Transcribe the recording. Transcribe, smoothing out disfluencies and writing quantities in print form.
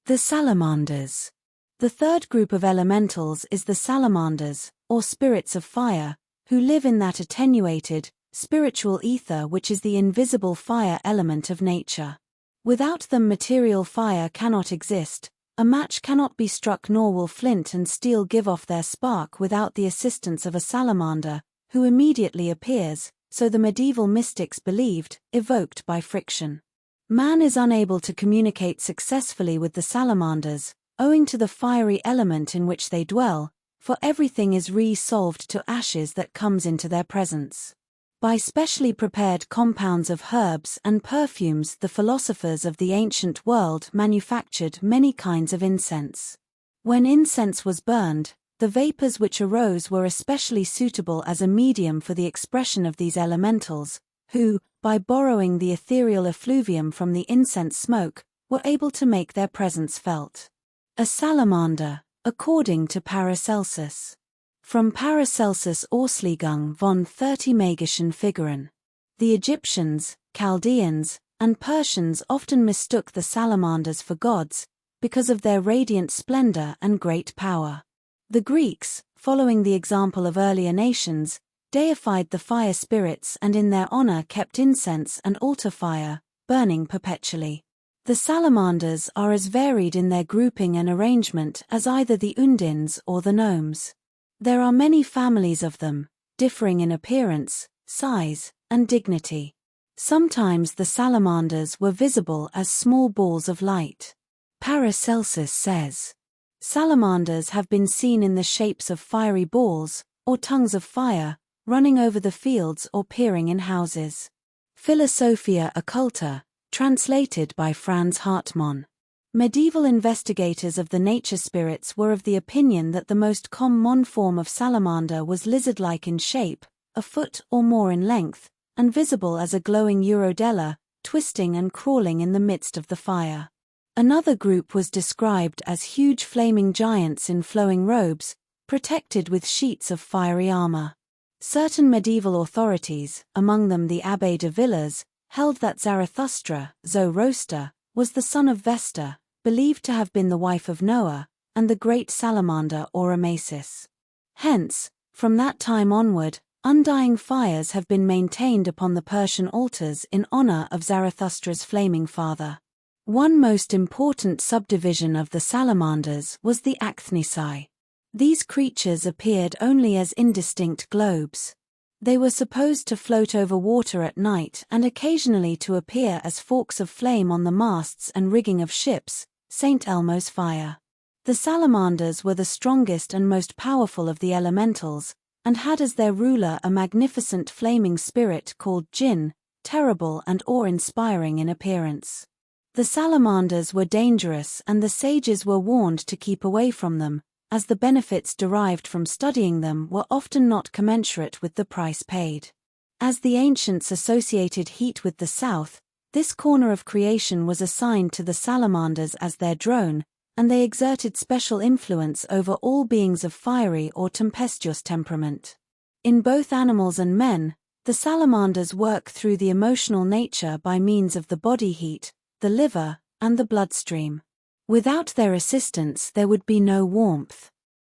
The salamanders. The third group of elementals is the salamanders, or spirits of fire, who live in that attenuated, spiritual ether which is the invisible fire element of nature. Without them material fire cannot exist, a match cannot be struck nor will flint and steel give off their spark without the assistance of a salamander, who immediately appears, so the medieval mystics believed, evoked by friction. Man is unable to communicate successfully with the salamanders, owing to the fiery element in which they dwell, for everything is resolved to ashes that comes into their presence. By specially prepared compounds of herbs and perfumes the philosophers of the ancient world manufactured many kinds of incense. When incense was burned, the vapors which arose were especially suitable as a medium for the expression of these elementals, who, by borrowing the ethereal effluvium from the incense smoke, were able to make their presence felt. A salamander, according to Paracelsus. From Paracelsus Auslegung von 30 magischen Figuren. The Egyptians, Chaldeans, and Persians often mistook the salamanders for gods, because of their radiant splendor and great power. The Greeks, following the example of earlier nations, deified the fire spirits and in their honor kept incense and altar fire, burning perpetually. The salamanders are as varied in their grouping and arrangement as either the undines or the gnomes. There are many families of them, differing in appearance, size, and dignity. Sometimes the salamanders were visible as small balls of light. Paracelsus says, salamanders have been seen in the shapes of fiery balls, or tongues of fire, running over the fields or peering in houses. Philosophia Occulta, translated by Franz Hartmann. Medieval investigators of the nature spirits were of the opinion that the most common form of salamander was lizard-like in shape, a foot or more in length, and visible as a glowing urodela, twisting and crawling in the midst of the fire. Another group was described as huge flaming giants in flowing robes, protected with sheets of fiery armor. Certain medieval authorities, among them the Abbé de Villers, held that Zarathustra, Zoroaster, was the son of Vesta, believed to have been the wife of Noah, and the great salamander Oromachis. Hence, from that time onward, undying fires have been maintained upon the Persian altars in honor of Zarathustra's flaming father. One most important subdivision of the salamanders was the Acthnisi. These creatures appeared only as indistinct globes. They were supposed to float over water at night and occasionally to appear as forks of flame on the masts and rigging of ships, St. Elmo's fire. The salamanders were the strongest and most powerful of the elementals, and had as their ruler a magnificent flaming spirit called Jinn, terrible and awe-inspiring in appearance. The salamanders were dangerous and the sages were warned to keep away from them, as the benefits derived from studying them were often not commensurate with the price paid. As the ancients associated heat with the south, this corner of creation was assigned to the salamanders as their drone, and they exerted special influence over all beings of fiery or tempestuous temperament. In both animals and men, the salamanders work through the emotional nature by means of the body heat, the liver, and the bloodstream. Without their assistance there would be no warmth.